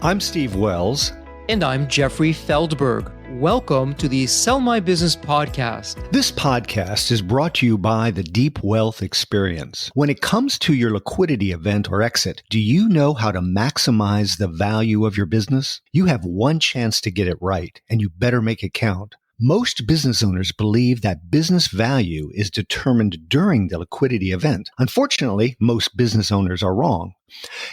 I'm Steve Wells. And I'm Jeffrey Feldberg. Welcome to the Sell My Business podcast. This podcast is brought to you by the Deep Wealth Experience. When it comes to your liquidity event or exit, do you know how to maximize the value of your business? You have one chance to get it right, and you better make it count. Most business owners believe that business value is determined during the liquidity event. Unfortunately, most business owners are wrong.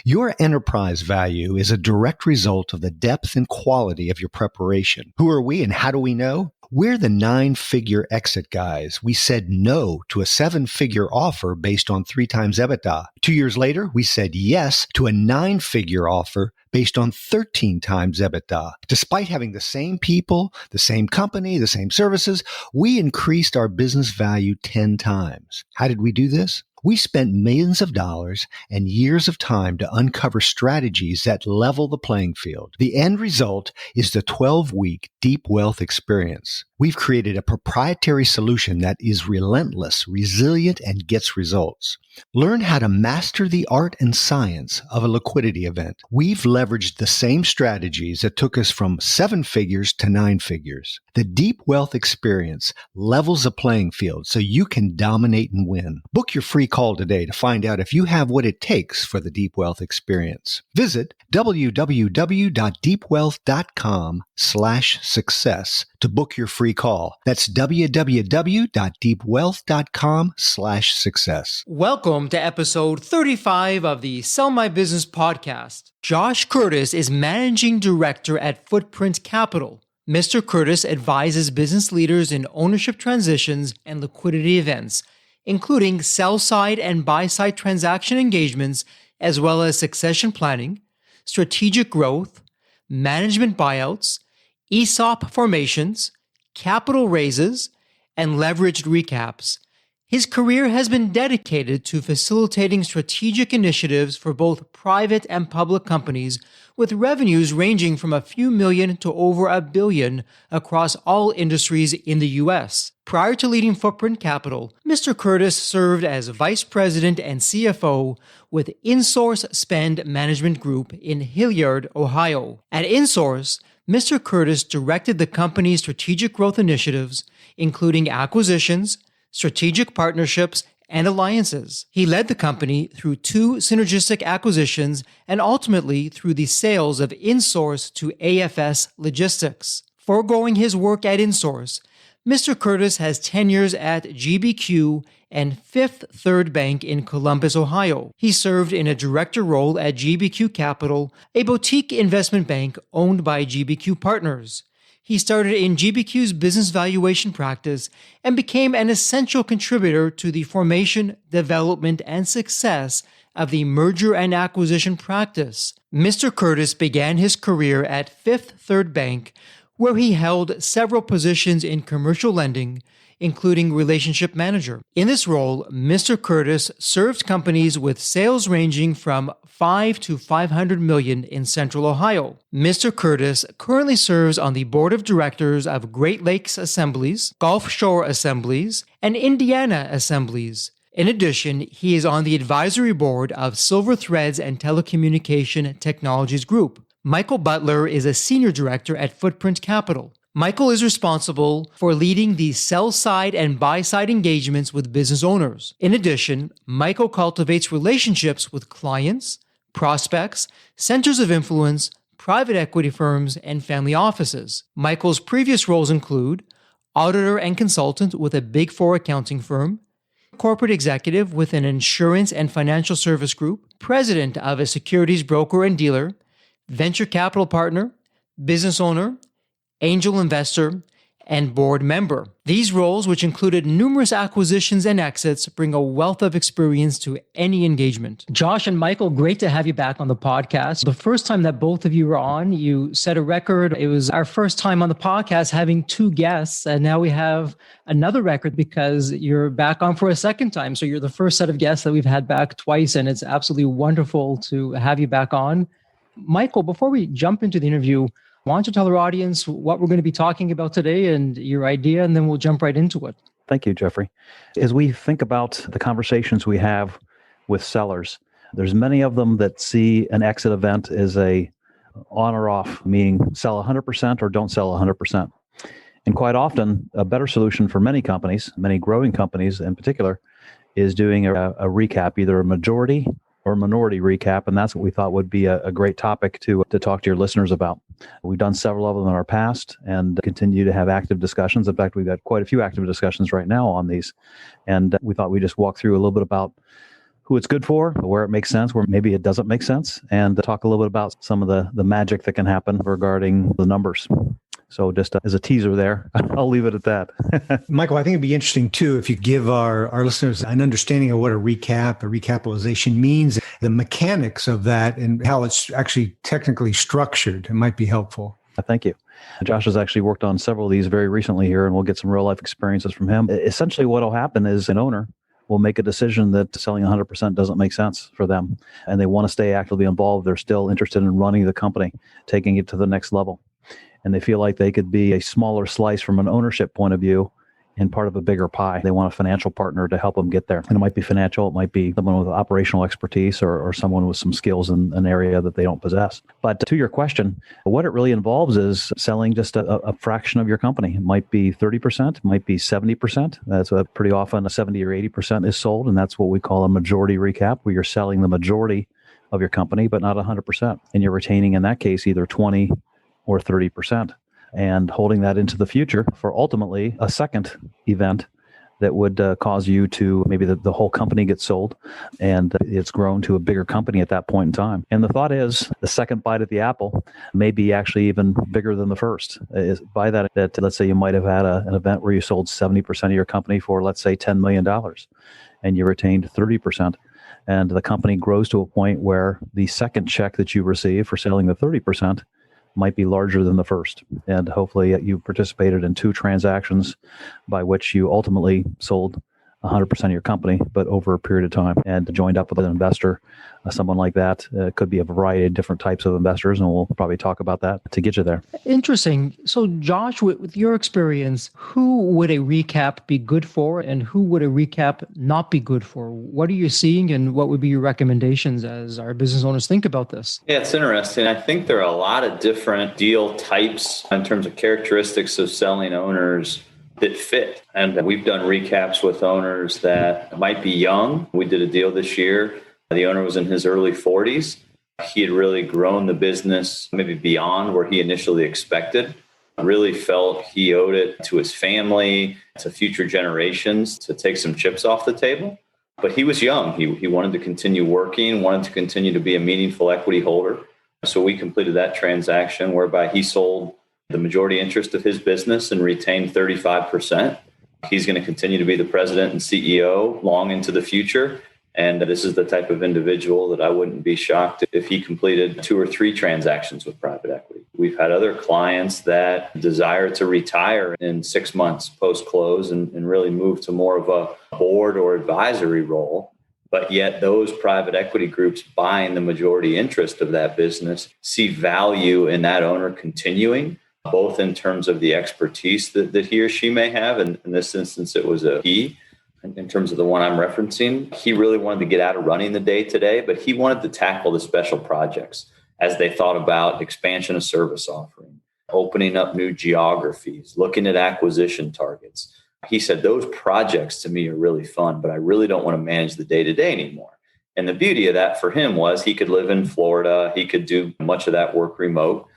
Your enterprise value is a direct result of the depth and quality of your preparation. Who are we and how do we know? We're the 9-figure exit guys. We said no to a 7-figure offer based on 3 times EBITDA. 2 years later, we said yes to a 9-figure offer based on 13 times EBITDA. Despite having the same people, the same company, the same services, we increased our business value 10 times. How did we do this? We spent millions of dollars and years of time to uncover strategies that level the playing field. The end result is the 12-week Deep Wealth Experience. We've created a proprietary solution that is relentless, resilient, and gets results. Learn how to master the art and science of a liquidity event. We've leveraged the same strategies that took us from 7 figures to 9 figures. The Deep Wealth Experience levels the playing field so you can dominate and win. Book your free call today to find out if you have what it takes for the Deep Wealth Experience. Visit www.deepwealth.com/success to book your free call. That's www.deepwealth.com/success. Welcome to episode 35 of the Sell My Business podcast. Josh Curtis is managing director at Footprint Capital. Mr. Curtis advises business leaders in ownership transitions and liquidity events, including sell-side and buy-side transaction engagements, as well as succession planning, strategic growth, management buyouts, ESOP formations, capital raises, and leveraged recaps. His career has been dedicated to facilitating strategic initiatives for both private and public companies, with revenues ranging from a few million to over $1 billion across all industries in the U.S. Prior to leading Footprint Capital, Mr. Curtis served as Vice President and CFO with InSource Spend Management Group in Hilliard, Ohio. At InSource, Mr. Curtis directed the company's strategic growth initiatives, including acquisitions, strategic partnerships, and alliances. He led the company through 2 synergistic acquisitions and ultimately through the sales of InSource to AFS Logistics. Foregoing his work at InSource, Mr. Curtis has tenures at GBQ and Fifth Third Bank in Columbus, Ohio. He served in a director role at GBQ Capital, a boutique investment bank owned by GBQ Partners. He started in GBQ's business valuation practice and became an essential contributor to the formation, development, and success of the merger and acquisition practice. Mr. Curtis began his career at Fifth Third Bank, where he held several positions in commercial lending, including relationship manager. In this role, Mr. Curtis served companies with sales ranging from $5 to $500 million in Central Ohio. Mr. Curtis currently serves on the board of directors of Great Lakes Assemblies, Gulf Shore Assemblies, and Indiana Assemblies. In addition, he is on the advisory board of Silver Threads and Telecommunication Technologies Group. Michael Butler is a senior director at Footprint Capital. Michael is responsible for leading the sell-side and buy-side engagements with business owners. In addition, Michael cultivates relationships with clients, prospects, centers of influence, private equity firms, and family offices. Michael's previous roles include auditor and consultant with a Big Four accounting firm, corporate executive with an insurance and financial service group, president of a securities broker and dealer, venture capital partner, business owner, angel investor, and board member. These roles, which included numerous acquisitions and exits, bring a wealth of experience to any engagement. Josh and Michael, great to have you back on the podcast. The first time that both of you were on, you set a record. It was our first time on the podcast having 2 guests, and now we have another record because you're back on for a second time. So you're the first set of guests that we've had back twice, and it's absolutely wonderful to have you back on. Michael, before we jump into the interview, why don't you tell our audience what we're going to be talking about today and your idea, and then we'll jump right into it. Thank you, Jeffrey. As we think about the conversations we have with sellers, there's many of them that see an exit event as a on or off, meaning sell 100% or don't sell 100%. And quite often, a better solution for many companies, many growing companies in particular, is doing a recap, either a majority or minority recap. And that's what we thought would be a great topic to talk to your listeners about. We've done several of them in our past and continue to have active discussions. In fact, we've got quite a few active discussions right now on these. And we thought we'd just walk through a little bit about who it's good for, where it makes sense, where maybe it doesn't make sense, and talk a little bit about some of the magic that can happen regarding the numbers. So just as a teaser there, I'll leave it at that. Michael, I think it'd be interesting too if you give our listeners an understanding of what a recapitalization means, the mechanics of that and how it's actually technically structured. It might be helpful. Thank you. Josh has actually worked on several of these very recently here, and we'll get some real life experiences from him. Essentially what will happen is an owner will make a decision that selling 100% doesn't make sense for them, and they want to stay actively involved. They're still interested in running the company, taking it to the next level. And they feel like they could be a smaller slice from an ownership point of view and part of a bigger pie. They want a financial partner to help them get there. And it might be financial, it might be someone with operational expertise or someone with some skills in an area that they don't possess. But to your question, what it really involves is selling just a fraction of your company. It might be 30%, it might be 70%. That's pretty often a 70 or 80% is sold. And that's what we call a majority recap, where you're selling the majority of your company, but not 100%. And you're retaining, in that case, either 20 or 30%, and holding that into the future for ultimately a second event that would cause you to maybe the whole company gets sold and it's grown to a bigger company at that point in time. And the thought is the second bite at the apple may be actually even bigger than the first. By that, let's say you might have had an event where you sold 70% of your company for, let's say, $10 million, and you retained 30%. And the company grows to a point where the second check that you receive for selling the 30% might be larger than the first. And hopefully you participated in two transactions by which you ultimately sold 100% of your company, but over a period of time, and joined up with an investor, someone like that. Could be a variety of different types of investors, and we'll probably talk about that to get you there. Interesting. So Josh, with your experience, who would a recap be good for and who would a recap not be good for? What are you seeing and what would be your recommendations as our business owners think about this? Yeah, it's interesting. I think there are a lot of different deal types in terms of characteristics of selling owners that fit. And we've done recaps with owners that might be young. We did a deal this year. The owner was in his early 40s. He had really grown the business maybe beyond where he initially expected. Really felt he owed it to his family, to future generations, to take some chips off the table. But he was young. He wanted to continue working, wanted to continue to be a meaningful equity holder. So we completed that transaction whereby he sold the majority interest of his business and retained 35%. He's going to continue to be the president and CEO long into the future. And this is the type of individual that I wouldn't be shocked if he completed 2 or 3 transactions with private equity. We've had other clients that desire to retire in 6 months post-close and really move to more of a board or advisory role. But yet those private equity groups buying the majority interest of that business see value in that owner continuing, both in terms of the expertise that he or she may have. And in this instance, it was a he. In terms of the one I'm referencing, he really wanted to get out of running the day-to-day, but he wanted to tackle the special projects as they thought about expansion of service offering, opening up new geographies, looking at acquisition targets. He said, those projects to me are really fun, but I really don't want to manage the day-to-day anymore. And the beauty of that for him was he could live in Florida. He could do much of that work remote,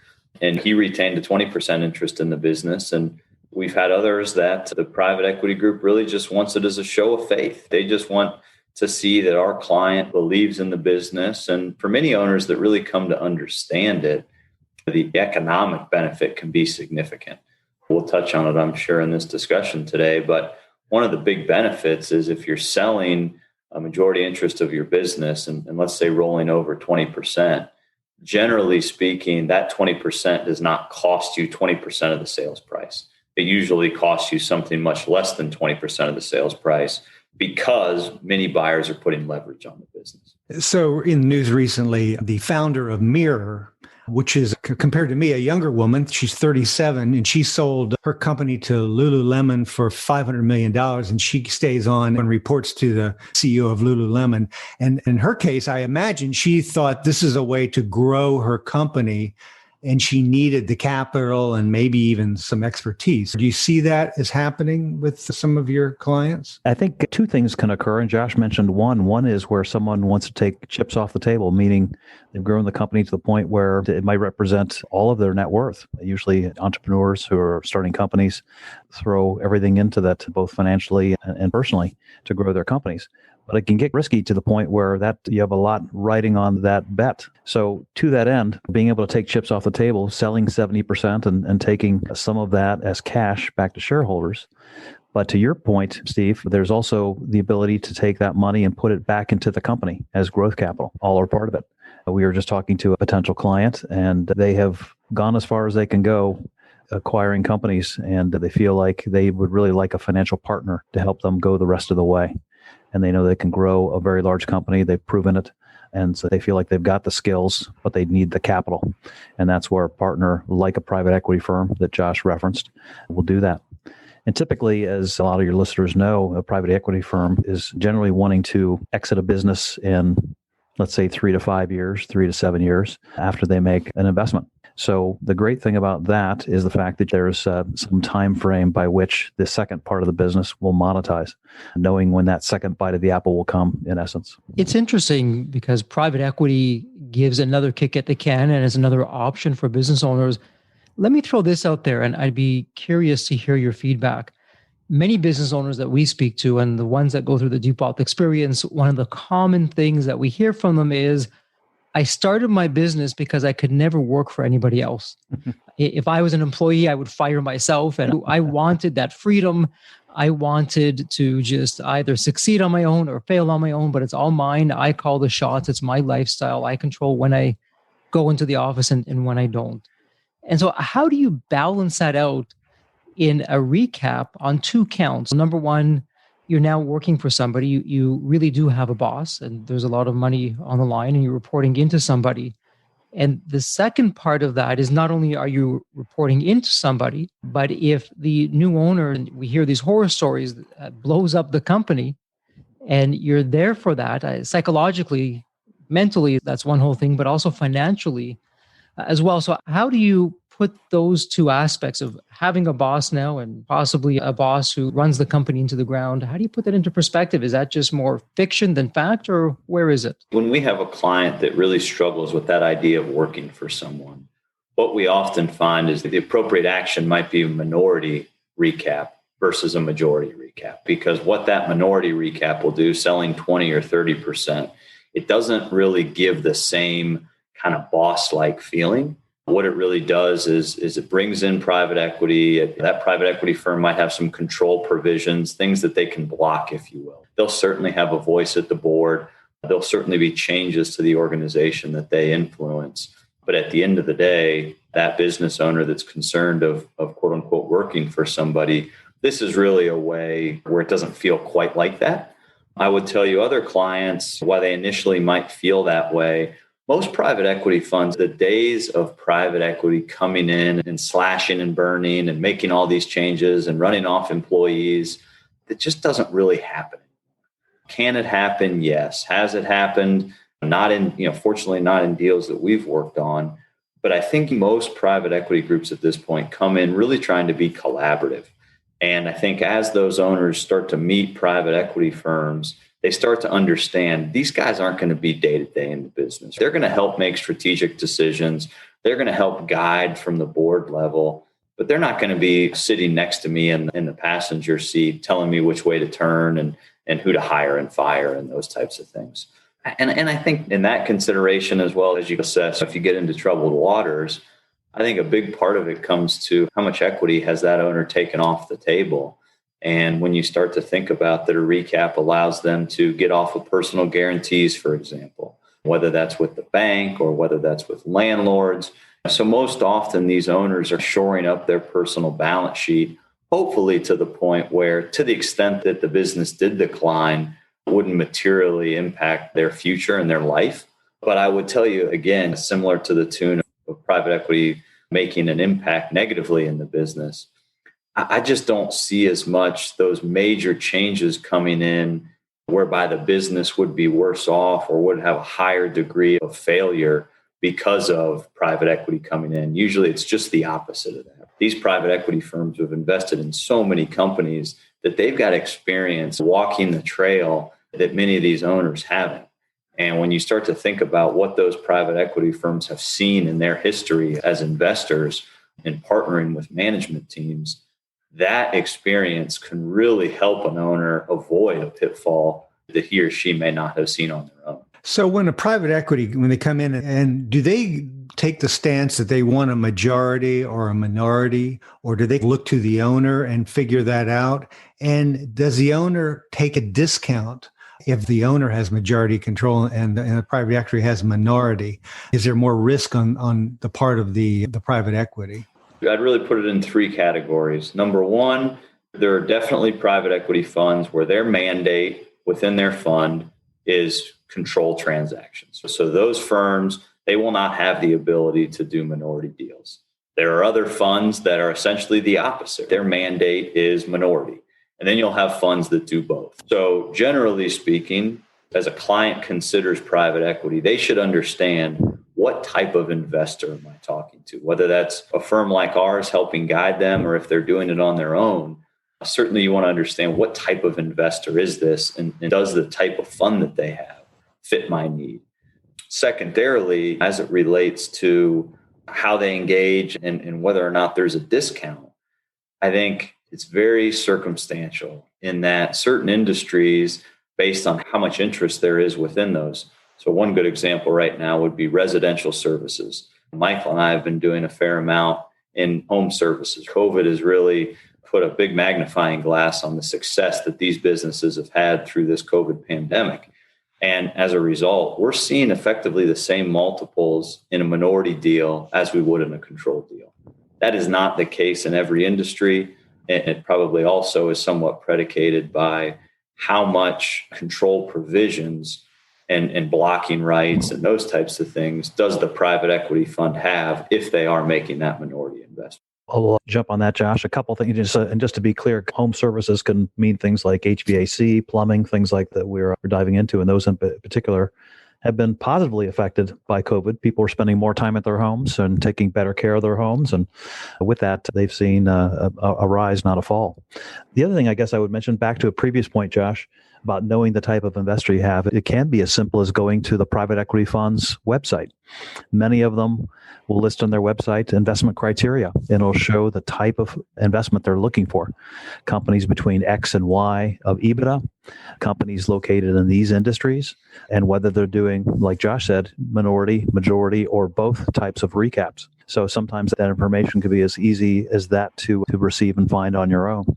and he retained a 20% interest in the business. And we've had others that the private equity group really just wants it as a show of faith. They just want to see that our client believes in the business. And for many owners that really come to understand it, the economic benefit can be significant. We'll touch on it, I'm sure, in this discussion today. But one of the big benefits is if you're selling a majority interest of your business and let's say rolling over 20%, generally speaking, that 20% does not cost you 20% of the sales price. It usually costs you something much less than 20% of the sales price because many buyers are putting leverage on the business. So in the news recently, the founder of Mirror which is compared to me, a younger woman. She's 37 and she sold her company to Lululemon for $500 million. And she stays on and reports to the CEO of Lululemon. And in her case, I imagine she thought this is a way to grow her company and she needed the capital and maybe even some expertise. Do you see that as happening with some of your clients? I think two things can occur, and Josh mentioned one. One is where someone wants to take chips off the table, meaning they've grown the company to the point where it might represent all of their net worth. Usually entrepreneurs who are starting companies throw everything into that, both financially and personally, to grow their companies. But it can get risky to the point where that you have a lot riding on that bet. So to that end, being able to take chips off the table, selling 70% and taking some of that as cash back to shareholders. But to your point, Steve, there's also the ability to take that money and put it back into the company as growth capital, all or part of it. We were just talking to a potential client, and they have gone as far as they can go acquiring companies, and they feel like they would really like a financial partner to help them go the rest of the way. And they know they can grow a very large company. They've proven it. And so they feel like they've got the skills, but they need the capital. And that's where a partner like a private equity firm that Josh referenced will do that. And typically, as a lot of your listeners know, a private equity firm is generally wanting to exit a business in, let's say, 3 to 5 years, 3 to 7 years after they make an investment. So the great thing about that is the fact that there's some time frame by which the second part of the business will monetize, knowing when that second bite of the apple will come, in essence. It's interesting because private equity gives another kick at the can and is another option for business owners. Let me throw this out there, and I'd be curious to hear your feedback. Many business owners that we speak to and the ones that go through the Deep Wealth experience, one of the common things that we hear from them is, I started my business because I could never work for anybody else. If I was an employee, I would fire myself. And I wanted that freedom. I wanted to just either succeed on my own or fail on my own, but it's all mine. I call the shots. It's my lifestyle. I control when I go into the office and when I don't. And so how do you balance that out in a recap on two counts? Number one, you're now working for somebody. You really do have a boss, and there's a lot of money on the line, and you're reporting into somebody. And the second part of that is not only are you reporting into somebody, but if the new owner, and we hear these horror stories, blows up the company, and you're there for that, psychologically, mentally, that's one whole thing, but also financially as well. So how do you put those two aspects of having a boss now and possibly a boss who runs the company into the ground? How do you put that into perspective? Is that just more fiction than fact, or where is it? When we have a client that really struggles with that idea of working for someone, what we often find is that the appropriate action might be a minority recap versus a majority recap. Because what that minority recap will do, selling 20 or 30%, it doesn't really give the same kind of boss-like feeling. What it really does is it brings in private equity. That private equity firm might have some control provisions, things that they can block, if you will. They'll certainly have a voice at the board. There'll certainly be changes to the organization that they influence. But at the end of the day, that business owner that's concerned of quote unquote working for somebody, this is really a way where it doesn't feel quite like that. I would tell you other clients, why they initially might feel that way, most private equity funds, the days of private equity coming in and slashing and burning and making all these changes and running off employees, it just doesn't really happen. Can it happen? Yes. Has it happened? Not in, fortunately not in deals that we've worked on. But I think most private equity groups at this point come in really trying to be collaborative. And I think as those owners start to meet private equity firms, they start to understand these guys aren't going to be day-to-day in the business. They're going to help make strategic decisions. They're going to help guide from the board level, but they're not going to be sitting next to me in the passenger seat telling me which way to turn and who to hire and fire and those types of things. And I think in that consideration, as well as you assess if you get into troubled waters, I think a big part of it comes to how much equity has that owner taken off the table. And when you start to think about that a recap allows them to get off of personal guarantees, for example, whether that's with the bank or whether that's with landlords. So most often these owners are shoring up their personal balance sheet, hopefully to the point where, to the extent that the business did decline, wouldn't materially impact their future and their life. But I would tell you, again, similar to the tune of private equity making an impact negatively in the business. I just don't see as much those major changes coming in whereby the business would be worse off or would have a higher degree of failure because of private equity coming in. Usually it's just the opposite of that. These private equity firms have invested in so many companies that they've got experience walking the trail that many of these owners haven't. And when you start to think about what those private equity firms have seen in their history as investors in partnering with management teams, that experience can really help an owner avoid a pitfall that he or she may not have seen on their own. So when a private equity, when they come in, and do they take the stance that they want a majority or a minority, or do they look to the owner and figure that out? And does the owner take a discount if the owner has majority control and the private equity has minority? Is there more risk on the part of the private equity? I'd really put it in three categories. Number one, there are definitely private equity funds where their mandate within their fund is control transactions. So those firms, they will not have the ability to do minority deals. There are other funds that are essentially the opposite. Their mandate is minority. And then you'll have funds that do both. So generally speaking, as a client considers private equity, they should understand what type of investor am I talking to, whether that's a firm like ours helping guide them or if they're doing it on their own. Certainly you want to understand what type of investor is this and does the type of fund that they have fit my need. Secondarily, as it relates to how they engage and whether or not there's a discount, I think it's very circumstantial in that certain industries, based on how much interest there is within those. So one good example right now would be residential services. Michael and I have been doing a fair amount in home services. COVID has really put a big magnifying glass on the success that these businesses have had through this COVID pandemic. And as a result, we're seeing effectively the same multiples in a minority deal as we would in a controlled deal. That is not the case in every industry. And it probably also is somewhat predicated by how much control provisions and blocking rights and those types of things does the private equity fund have if they are making that minority investment. I'll jump on that, Josh. A couple things, and just to be clear, home services can mean things like HVAC, plumbing, things like that we're diving into, and those in particular have been positively affected by COVID. People are spending more time at their homes and taking better care of their homes, and with that, they've seen a rise, not a fall. The other thing I guess I would mention, back to a previous point, Josh, about knowing the type of investor you have, it can be as simple as going to the private equity fund's website. Many of them will list on their website investment criteria, and it'll show the type of investment they're looking for. Companies between X and Y of EBITDA, companies located in these industries, and whether they're doing, like Josh said, minority, majority, or both types of recaps. So sometimes that information could be as easy as that to receive and find on your own.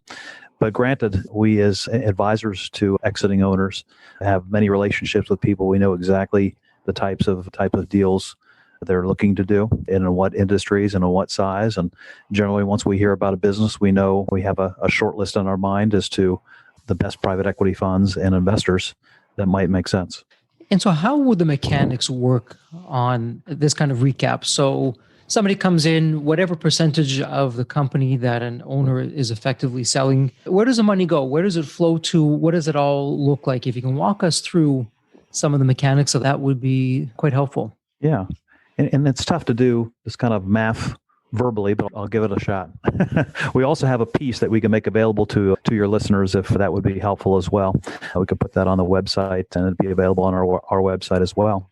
But granted, we as advisors to exiting owners have many relationships with people. We know exactly the types of deals they're looking to do and in what industries and in what size. And generally, once we hear about a business, we know we have a short list on our mind as to the best private equity funds and investors that might make sense. And so how would the mechanics work on this kind of recap? So somebody comes in, whatever percentage of the company that an owner is effectively selling, where does the money go? Where does it flow to? What does it all look like? If you can walk us through some of the mechanics of that, would be quite helpful. Yeah. And it's tough to do this kind of math verbally, but I'll give it a shot. We also have a piece that we can make available to your listeners if that would be helpful as well. We could put that on the website and it'd be available on our website as well.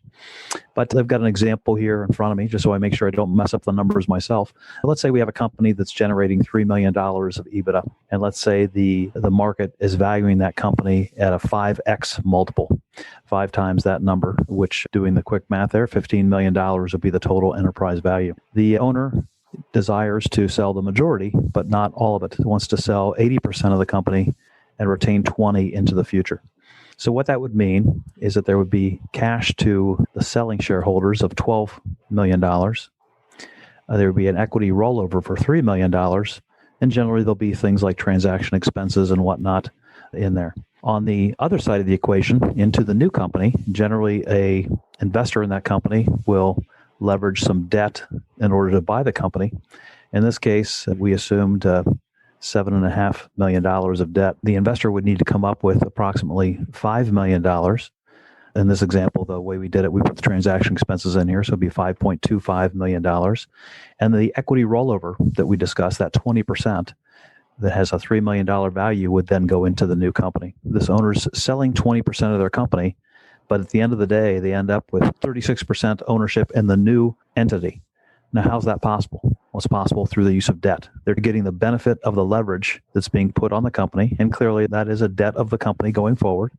But I've got an example here in front of me, just so I make sure I don't mess up the numbers myself. Let's say we have a company that's generating $3 million of EBITDA. And let's say the market is valuing that company at a 5x multiple, 5 times that number, which, doing the quick math there, $15 million would be the total enterprise value. The owner desires to sell the majority, but not all of it. He wants to sell 80% of the company and retain 20 into the future. So what that would mean is that there would be cash to the selling shareholders of $12 million. There would be an equity rollover for $3 million. And generally, there'll be things like transaction expenses and whatnot in there. On the other side of the equation, into the new company, generally a investor in that company will leverage some debt in order to buy the company. In this case, we assumed $7.5 million of debt. The investor would need to come up with approximately $5 million. In this example, the way we did it, we put the transaction expenses in here, so it'd be $5.25 million. And the equity rollover that we discussed, that 20%, that has a $3 million value would then go into the new company. This owner's selling 20% of their company, but at the end of the day, they end up with 36% ownership in the new entity. Now, how's that possible? Well, it's possible through the use of debt. They're getting the benefit of the leverage that's being put on the company, and clearly that is a debt of the company going forward.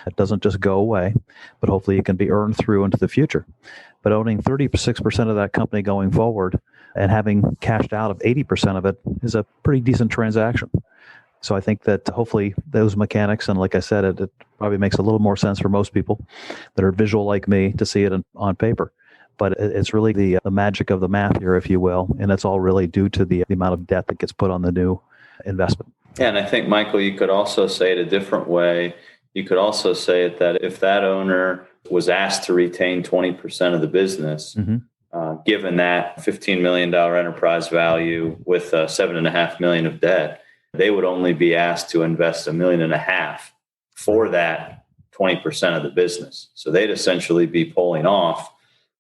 It doesn't just go away, but hopefully it can be earned through into the future. But owning 36% of that company going forward and having cashed out of 80% of it is a pretty decent transaction. So I think that hopefully those mechanics, and like I said, it probably makes a little more sense for most people that are visual like me to see it on paper. But it's really the magic of the math here, if you will, and it's all really due to the amount of debt that gets put on the new investment. Yeah, and I think, Michael, you could also say it a different way. You could also say it that if that owner was asked to retain 20% of the business, given that $15 million enterprise value with $7.5 million of debt, they would only be asked to invest $1.5 million for that 20% of the business. So they'd essentially be pulling off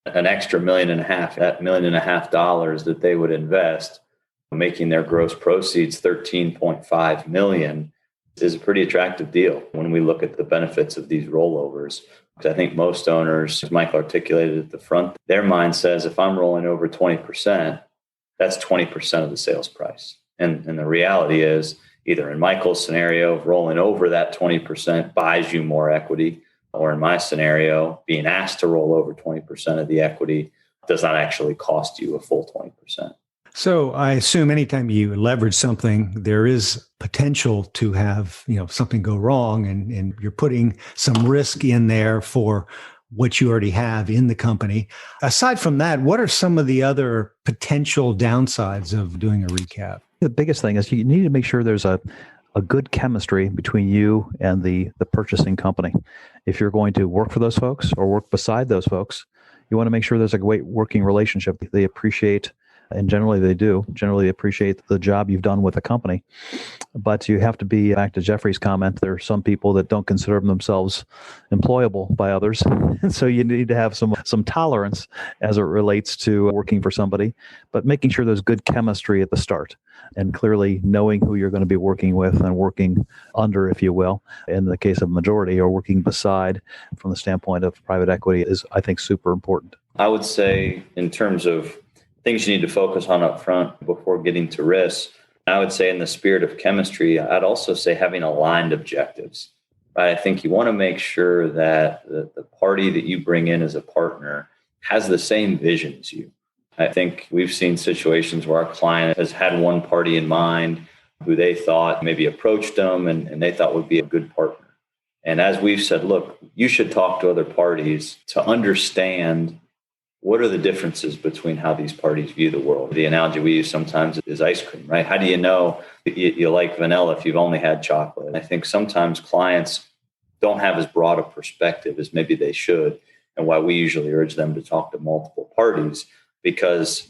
an extra $1.5 million, that $1.5 million that they would invest, making their gross proceeds $13.5 million, is a pretty attractive deal when we look at the benefits of these rollovers. Because I think most owners, as Michael articulated at the front, their mind says, if I'm rolling over 20%, that's 20% of the sales price. And the reality is, either in Michael's scenario, rolling over that 20% buys you more equity, or in my scenario, being asked to roll over 20% of the equity does not actually cost you a full 20%. So I assume anytime you leverage something, there is potential to have, something go wrong, and you're putting some risk in there for what you already have in the company. Aside from that, what are some of the other potential downsides of doing a recap? The biggest thing is you need to make sure there's a good chemistry between you and the purchasing company. If you're going to work for those folks or work beside those folks, you want to make sure there's a great working relationship. They appreciate, and generally they do, appreciate the job you've done with the company. But you have to be, back to Jeffrey's comment, there are some people that don't consider themselves employable by others. And so you need to have some tolerance as it relates to working for somebody, but making sure there's good chemistry at the start. And clearly knowing who you're going to be working with and working under, if you will, in the case of majority, or working beside from the standpoint of private equity is, I think, super important. I would say in terms of things you need to focus on up front before getting to risk, I would say in the spirit of chemistry, I'd also say having aligned objectives. Right? I think you want to make sure that the party that you bring in as a partner has the same vision as you. I think we've seen situations where our client has had one party in mind who they thought maybe approached them and they thought would be a good partner. And as we've said, look, you should talk to other parties to understand what are the differences between how these parties view the world. The analogy we use sometimes is ice cream, right? How do you know that you like vanilla if you've only had chocolate? And I think sometimes clients don't have as broad a perspective as maybe they should, and why we usually urge them to talk to multiple parties, because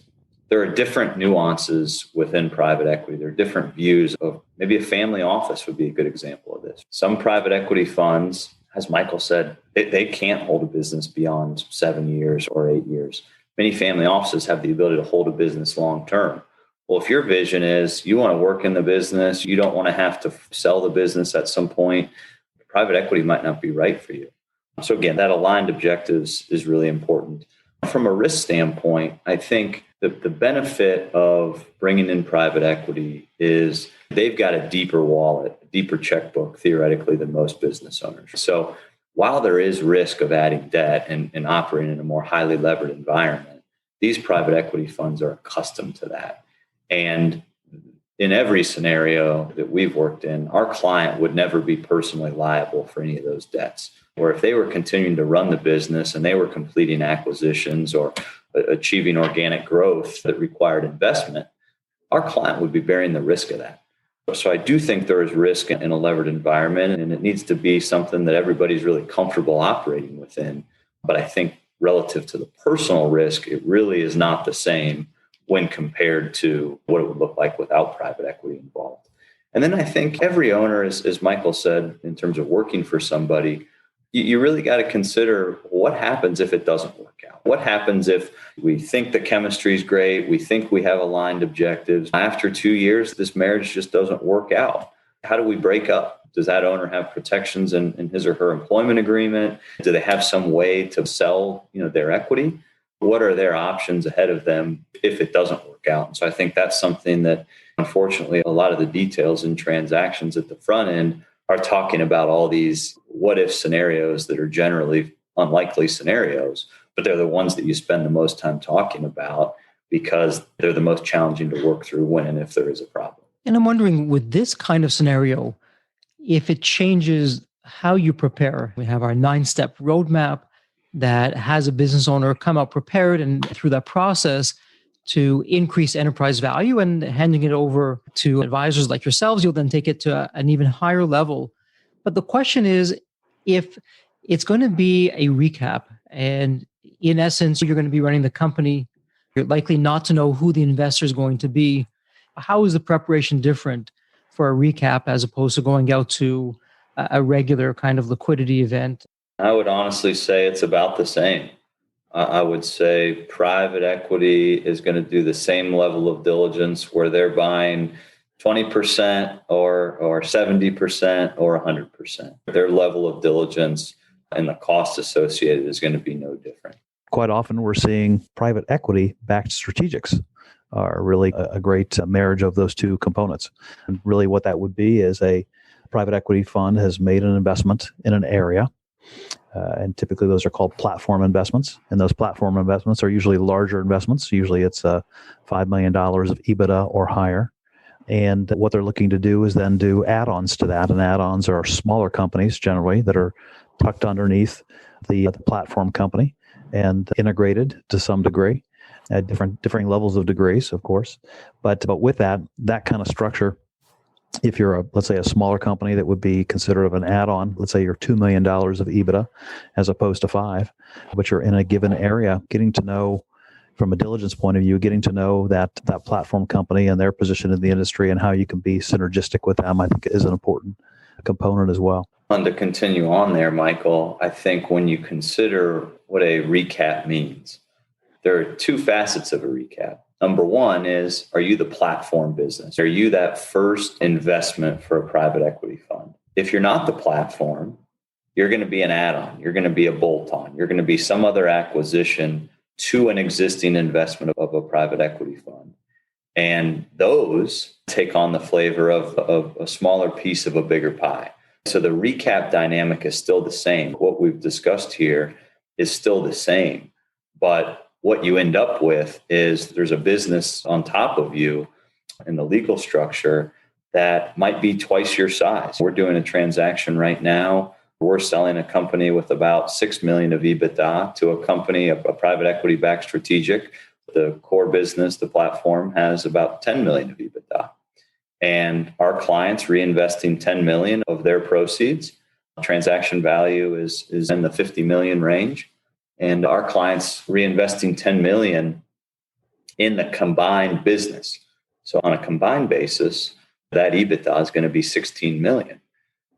there are different nuances within private equity. There are different views of maybe a family office would be a good example of this. Some private equity funds, as Michael said, they can't hold a business beyond 7 years or 8 years. Many family offices have the ability to hold a business long term. Well, if your vision is you want to work in the business, you don't want to have to sell the business at some point, private equity might not be right for you. So again, that aligned objectives is really important. From a risk standpoint, I think the benefit of bringing in private equity is they've got a deeper wallet, a deeper checkbook, theoretically, than most business owners. So while there is risk of adding debt and operating in a more highly levered environment, these private equity funds are accustomed to that. And in every scenario that we've worked in, our client would never be personally liable for any of those debts. Or if they were continuing to run the business and they were completing acquisitions or achieving organic growth that required investment, our client would be bearing the risk of that. So I do think there is risk in a levered environment, and it needs to be something that everybody's really comfortable operating within. But I think relative to the personal risk, it really is not the same when compared to what it would look like without private equity involved. And then I think every owner, as Michael said, in terms of working for somebody, you really got to consider what happens if it doesn't work out. What happens if we think the chemistry is great, we think we have aligned objectives. After 2 years, this marriage just doesn't work out. How do we break up? Does that owner have protections in his or her employment agreement? Do they have some way to sell, their equity? What are their options ahead of them if it doesn't work out? And so I think that's something that, unfortunately, a lot of the details in transactions at the front end are talking about all these what if scenarios that are generally unlikely scenarios, but they're the ones that you spend the most time talking about because they're the most challenging to work through when and if there is a problem. And I'm wondering, with this kind of scenario, if it changes how you prepare. We have our 9-step roadmap that has a business owner come out prepared and through that process to increase enterprise value, and handing it over to advisors like yourselves, you'll then take it to an even higher level. But the question is, if it's going to be a recap, and in essence, you're going to be running the company, you're likely not to know who the investor is going to be. How is the preparation different for a recap as opposed to going out to a regular kind of liquidity event? I would honestly say it's about the same. I would say private equity is going to do the same level of diligence where they're buying 20% or 70% or 100%. Their level of diligence and the cost associated is going to be no different. Quite often we're seeing private equity backed strategics are really a great marriage of those two components. And really what that would be is a private equity fund has made an investment in an area. And typically those are called platform investments. And those platform investments are usually larger investments. Usually it's $5 million of EBITDA or higher. And what they're looking to do is then do add-ons to that. And add-ons are smaller companies generally that are tucked underneath the platform company and integrated to some degree at differing levels of degrees, of course. But with that kind of structure, if you're let's say a smaller company that would be considered of an add-on, let's say you're $2 million of EBITDA as opposed to 5, but you're in a given area, getting to know from a diligence point of view, getting to know that platform company and their position in the industry and how you can be synergistic with them, I think is an important component as well. And to continue on there, Michael, I think when you consider what a recap means, there are 2 facets of a recap. Number one is, are you the platform business? Are you that first investment for a private equity fund? If you're not the platform, you're going to be an add-on. You're going to be a bolt-on. You're going to be some other acquisition to an existing investment of a private equity fund. And those take on the flavor of a smaller piece of a bigger pie. So the recap dynamic is still the same. What we've discussed here is still the same. But what you end up with is there's a business on top of you in the legal structure that might be twice your size. We're doing a transaction right now. We're selling a company with about $6 million of EBITDA to a company, a private equity backed strategic. The core business, the platform, has about $10 million of EBITDA. And our clients reinvesting $10 million of their proceeds. Transaction value is in the $50 million range. And our clients reinvesting $10 million in the combined business. So on a combined basis, that EBITDA is going to be $16 million.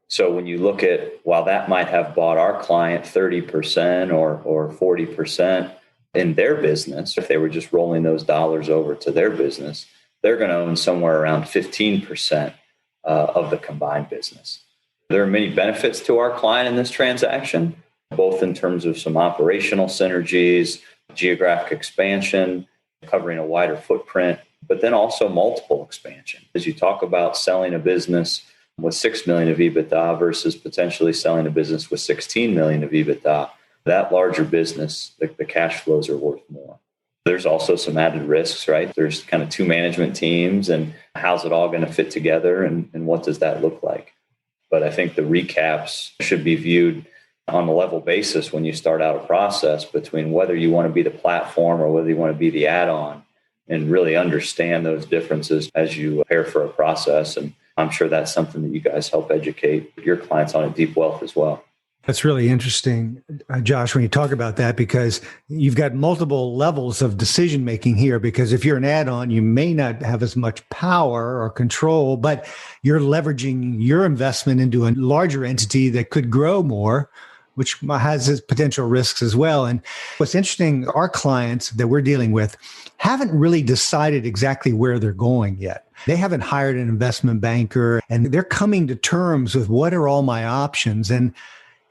So when you look at, while that might have bought our client 30% or 40% in their business, if they were just rolling those dollars over to their business, they're going to own somewhere around 15% of the combined business. There are many benefits to our client in this transaction, both in terms of some operational synergies, geographic expansion, covering a wider footprint, but then also multiple expansion. As you talk about selling a business with $6 million of EBITDA versus potentially selling a business with $16 million of EBITDA, that larger business, the cash flows are worth more. There's also some added risks, right? There's kind of 2 management teams, and how's it all going to fit together, and what does that look like? But I think the recaps should be viewed on a level basis when you start out a process between whether you want to be the platform or whether you want to be the add-on, and really understand those differences as you prepare for a process. And I'm sure that's something that you guys help educate your clients on at Deep Wealth as well. That's really interesting, Josh, when you talk about that, because you've got multiple levels of decision making here. Because if you're an add-on, you may not have as much power or control, but you're leveraging your investment into a larger entity that could grow more, which has its potential risks as well. And what's interesting, our clients that we're dealing with haven't really decided exactly where they're going yet. They haven't hired an investment banker, and they're coming to terms with what are all my options. And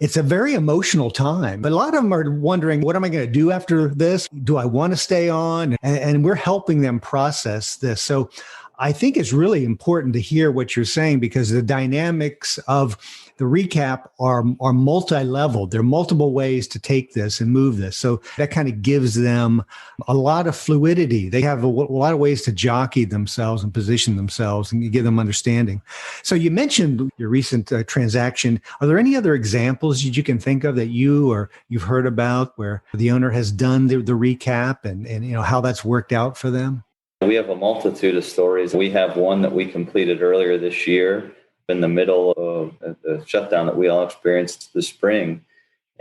it's a very emotional time. But a lot of them are wondering, what am I going to do after this? Do I want to stay on? And we're helping them process this. So I think it's really important to hear what you're saying, because the dynamics of the recap are multi-level. There are multiple ways to take this and move this. So that kind of gives them a lot of fluidity. They have a lot of ways to jockey themselves and position themselves and give them understanding. So you mentioned your recent transaction. Are there any other examples that you can think of that you've heard about where the owner has done the recap and how that's worked out for them? We have a multitude of stories. We have one that we completed earlier this year in the middle of the shutdown that we all experienced this spring.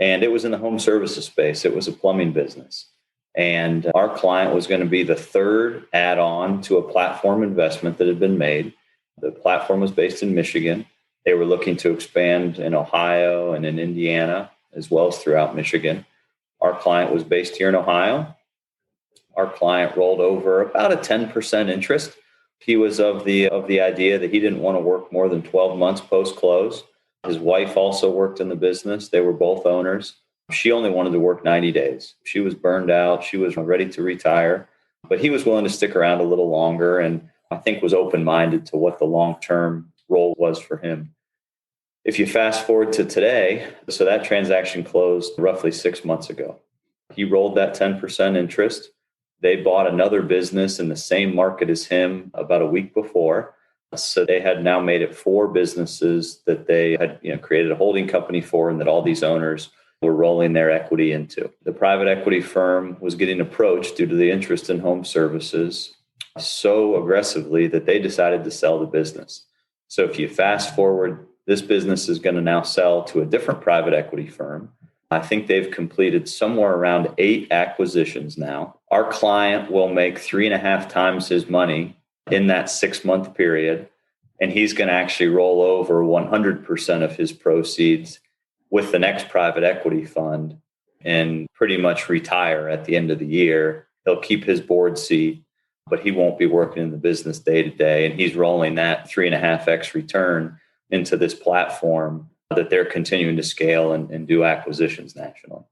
And it was in the home services space. It was a plumbing business. And our client was going to be the third add-on to a platform investment that had been made. The platform was based in Michigan. They were looking to expand in Ohio and in Indiana, as well as throughout Michigan. Our client was based here in Ohio. Our client rolled over about a 10% interest. He was of the idea that he didn't want to work more than 12 months post-close. His wife also worked in the business. They were both owners. She only wanted to work 90 days. She was burned out. She was ready to retire, but he was willing to stick around a little longer, and I think was open-minded to what the long-term role was for him. If you fast forward to today, so that transaction closed roughly 6 months ago. He rolled that 10% interest. They bought another business in the same market as him about a week before. So they had now made it 4 businesses that they had created a holding company for, and that all these owners were rolling their equity into. The private equity firm was getting approached due to the interest in home services so aggressively that they decided to sell the business. So if you fast forward, this business is going to now sell to a different private equity firm. I think they've completed somewhere around 8 acquisitions now. Our client will make 3.5 times his money in that 6-month period, and he's going to actually roll over 100% of his proceeds with the next private equity fund and pretty much retire at the end of the year. He'll keep his board seat, but he won't be working in the business day to day, and he's rolling that 3.5x return into this platform that they're continuing to scale and do acquisitions nationally.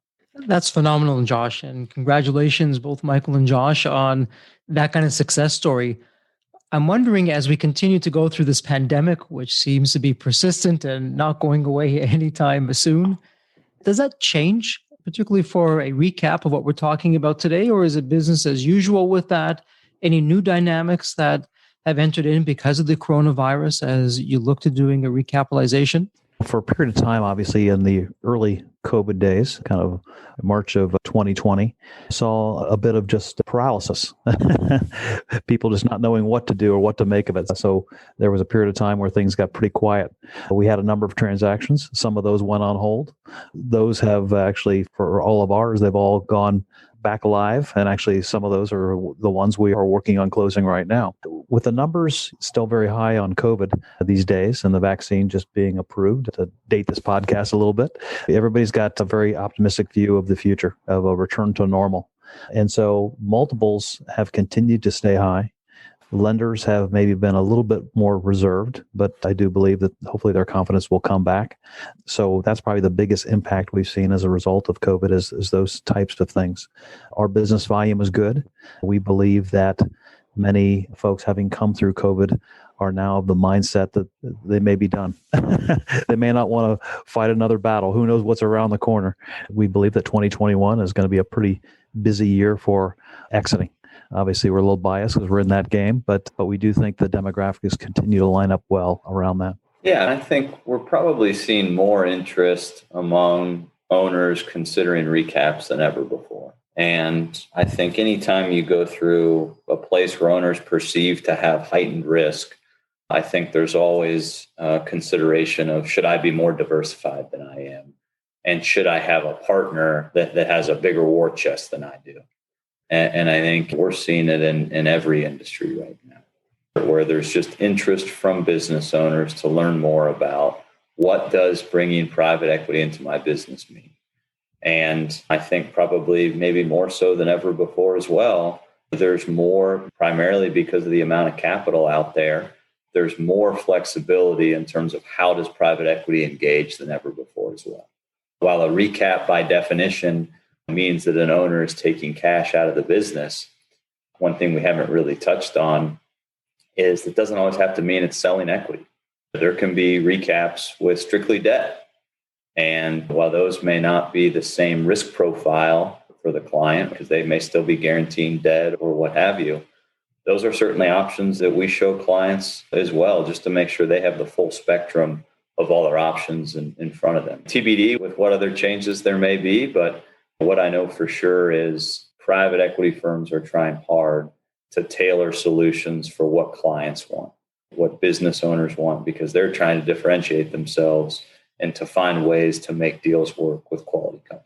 That's phenomenal, Josh. And congratulations, both Michael and Josh, on that kind of success story. I'm wondering, as we continue to go through this pandemic, which seems to be persistent and not going away anytime soon, does that change, particularly for a recap of what we're talking about today? Or is it business as usual with that? Any new dynamics that have entered in because of the coronavirus as you look to doing a recapitalization? For a period of time, obviously, in the early COVID days, kind of March of 2020, saw a bit of just paralysis. People just not knowing what to do or what to make of it. So there was a period of time where things got pretty quiet. We had a number of transactions. Some of those went on hold. Those have actually, for all of ours, they've all gone back alive. And actually, some of those are the ones we are working on closing right now. With the numbers still very high on COVID these days and the vaccine just being approved, to date this podcast a little bit, everybody's got a very optimistic view of the future, of a return to normal. And so multiples have continued to stay high. Lenders have maybe been a little bit more reserved, but I do believe that hopefully their confidence will come back. So that's probably the biggest impact we've seen as a result of COVID is those types of things. Our business volume is good. We believe that many folks having come through COVID are now of the mindset that they may be done. They may not want to fight another battle. Who knows what's around the corner? We believe that 2021 is going to be a pretty busy year for exiting. Obviously, we're a little biased because we're in that game, but we do think the demographics continue to line up well around that. Yeah, I think we're probably seeing more interest among owners considering recaps than ever before. And I think anytime you go through a place where owners perceive to have heightened risk, I think there's always a consideration of, should I be more diversified than I am? And should I have a partner that has a bigger war chest than I do? And I think we're seeing it in every industry right now, where there's just interest from business owners to learn more about what does bringing private equity into my business mean. And I think probably maybe more so than ever before as well, there's more, primarily because of the amount of capital out there, there's more flexibility in terms of how does private equity engage than ever before as well. While a recap by definition means that an owner is taking cash out of the business, one thing we haven't really touched on is it doesn't always have to mean it's selling equity. There can be recaps with strictly debt. And while those may not be the same risk profile for the client, because they may still be guaranteeing debt or what have you, those are certainly options that we show clients as well, just to make sure they have the full spectrum of all their options in front of them. TBD with what other changes there may be, but what I know for sure is private equity firms are trying hard to tailor solutions for what clients want, what business owners want, because they're trying to differentiate themselves and to find ways to make deals work with quality companies.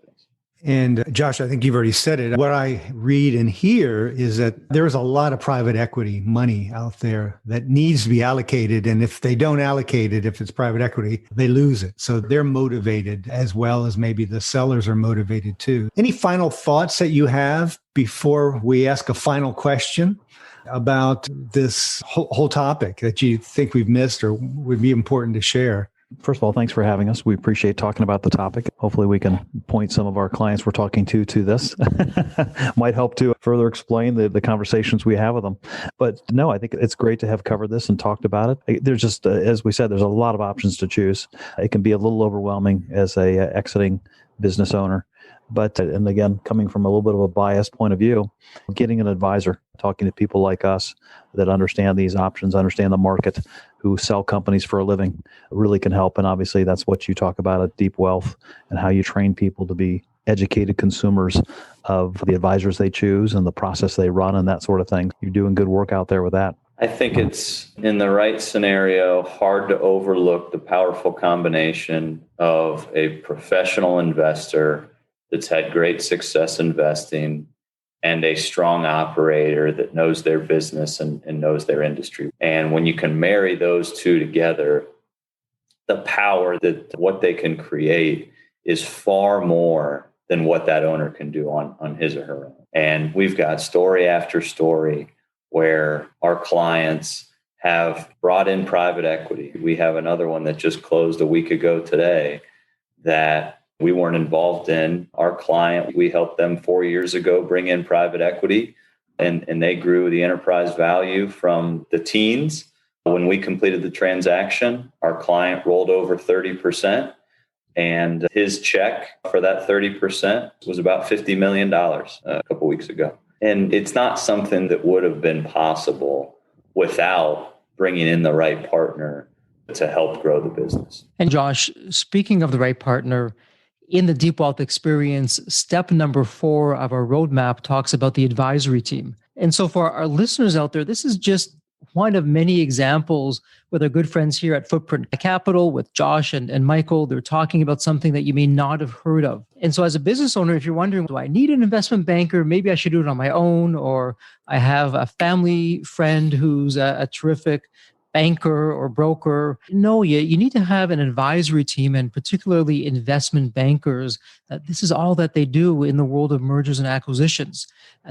And Josh, I think you've already said it. What I read and hear is that there's a lot of private equity money out there that needs to be allocated. And if they don't allocate it, if it's private equity, they lose it. So they're motivated as well as maybe the sellers are motivated too. Any final thoughts that you have before we ask a final question about this whole topic that you think we've missed or would be important to share? First of all, thanks for having us. We appreciate talking about the topic. Hopefully we can point some of our clients we're talking to this. Might help to further explain the conversations we have with them. But no, I think it's great to have covered this and talked about it. There's just, as we said, there's a lot of options to choose. It can be a little overwhelming as a exiting business owner. But, and again, coming from a little bit of a biased point of view, getting an advisor, talking to people like us that understand these options, understand the market, who sell companies for a living, really can help. And obviously, that's what you talk about at Deep Wealth and how you train people to be educated consumers of the advisors they choose and the process they run and that sort of thing. You're doing good work out there with that. I think it's, in the right scenario, hard to overlook the powerful combination of a professional investor that's had great success investing and a strong operator that knows their business and knows their industry. And when you can marry those two together, the power that what they can create is far more than what that owner can do on his or her own. And we've got story after story where our clients have brought in private equity. We have another one that just closed a week ago today that we weren't involved in. Our client, we helped them 4 years ago bring in private equity, and they grew the enterprise value from the teens. When we completed the transaction, our client rolled over 30%, and his check for that 30% was about $50 million a couple weeks ago. And it's not something that would have been possible without bringing in the right partner to help grow the business. And Josh, speaking of the right partner, in the Deep Wealth Experience, step number 4 of our roadmap talks about the advisory team. And so for our listeners out there, this is just one of many examples with our good friends here at Footprint Capital with Josh and Michael. They're talking about something that you may not have heard of. And so as a business owner, if you're wondering, do I need an investment banker? Maybe I should do it on my own, or I have a family friend who's a terrific banker or broker. No, you need to have an advisory team, and particularly investment bankers. This is all that they do in the world of mergers and acquisitions.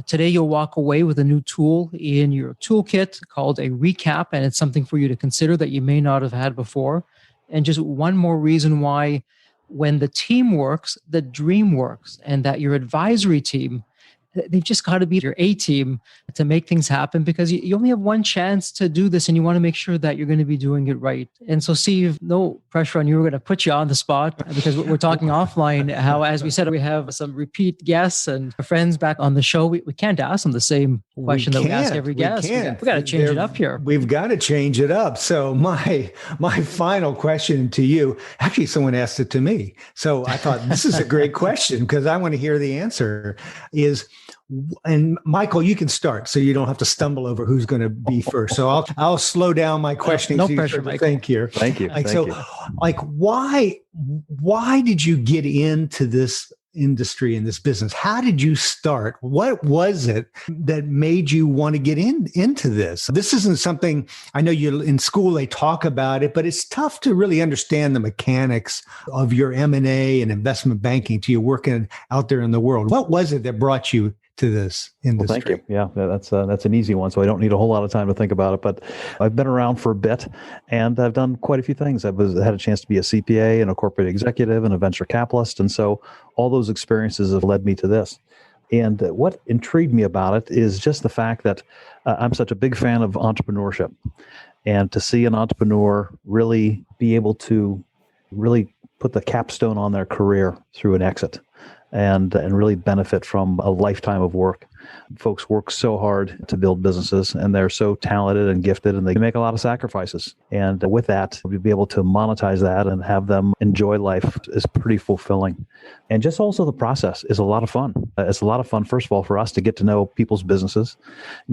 Today, you'll walk away with a new tool in your toolkit called a recap, and it's something for you to consider that you may not have had before. And just one more reason why, when the team works, the dream works, and that your advisory team, they've just got to be your A team to make things happen, because you only have one chance to do this, and you want to make sure that you're going to be doing it right. And so, Steve, no pressure on you. We're going to put you on the spot because we're talking offline how, as we said, we have some repeat guests and friends back on the show. We can't ask them the same question that we ask every guest. We got to change it up here. We've got to change it up. So my final question to you, actually, someone asked it to me. So I thought this is a great question because I want to hear the answer, is And Michael, you can start so you don't have to stumble over who's going to be first. So I'll slow down my questioning. No so pressure, Michael. Thank you. Thank you. Like, Thank so, you. like, why did you get into this industry and this business? How did you start? What was it that made you want to get into this? This isn't something, I know you in school they talk about it, but it's tough to really understand the mechanics of your M&A and investment banking to you working out there in the world. What was it that brought you to this industry? Well, thank you. Yeah, that's an easy one, so I don't need a whole lot of time to think about it. But I've been around for a bit, and I've done quite a few things. I've had a chance to be a CPA and a corporate executive and a venture capitalist, and so all those experiences have led me to this. And what intrigued me about it is just the fact that I'm such a big fan of entrepreneurship, and to see an entrepreneur really be able to really put the capstone on their career through an exit. And really benefit from a lifetime of work. Folks work so hard to build businesses, and they're so talented and gifted, and they make a lot of sacrifices. And with that, we'll be able to monetize that and have them enjoy life is pretty fulfilling. And just also the process is a lot of fun. It's a lot of fun, first of all, for us to get to know people's businesses,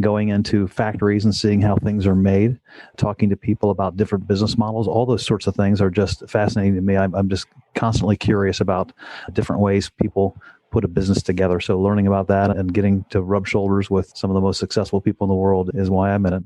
going into factories and seeing how things are made, talking to people about different business models. All those sorts of things are just fascinating to me. I'm just constantly curious about different ways people put a business together. So learning about that and getting to rub shoulders with some of the most successful people in the world is why I'm in it.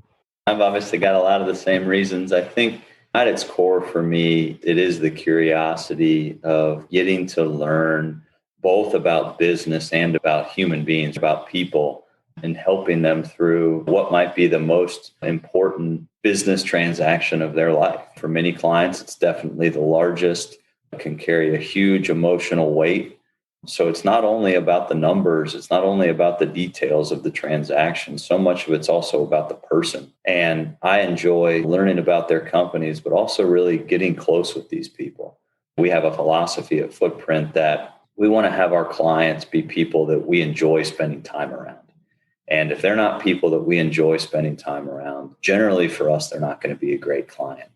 I've obviously got a lot of the same reasons. I think at its core for me, it is the curiosity of getting to learn both about business and about human beings, about people, and helping them through what might be the most important business transaction of their life. For many clients, it's definitely the largest. It can carry a huge emotional weight. So it's not only about the numbers, it's not only about the details of the transaction. So much of it's also about the person. And I enjoy learning about their companies, but also really getting close with these people. We have a philosophy at Footprint that we want to have our clients be people that we enjoy spending time around. And if they're not people that we enjoy spending time around, generally for us, they're not going to be a great client.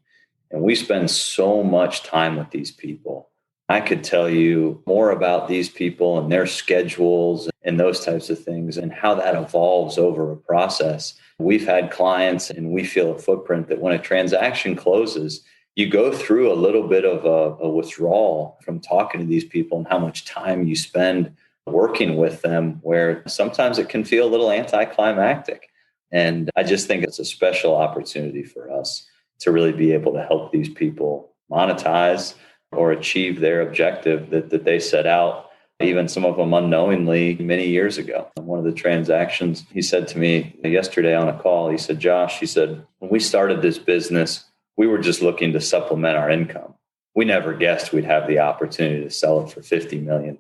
And we spend so much time with these people. I could tell you more about these people and their schedules and those types of things and how that evolves over a process. We've had clients, and we feel at Footprint that when a transaction closes, you go through a little bit of a withdrawal from talking to these people and how much time you spend working with them, where sometimes it can feel a little anticlimactic. And I just think it's a special opportunity for us to really be able to help these people monetize or achieve their objective that they set out, even some of them unknowingly many years ago. One of the transactions, he said to me yesterday on a call, he said, Josh, he said, when we started this business, we were just looking to supplement our income. We never guessed we'd have the opportunity to sell it for $50 million.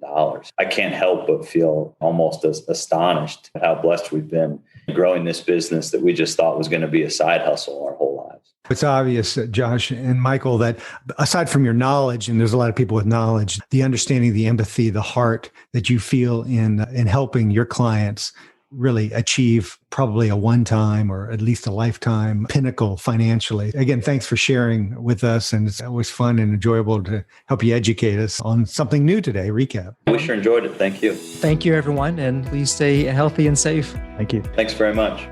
I can't help but feel almost astonished at how blessed we've been growing this business that we just thought was going to be a side hustle our whole lives. It's obvious, Josh and Michael, that aside from your knowledge, and there's a lot of people with knowledge, the understanding, the empathy, the heart that you feel in helping your clients really achieve probably a one-time or at least a lifetime pinnacle financially. Again, thanks for sharing with us. And it's always fun and enjoyable to help you educate us on something new today. Recap. We sure enjoyed it. Thank you. Thank you, everyone. And please stay healthy and safe. Thank you. Thanks very much.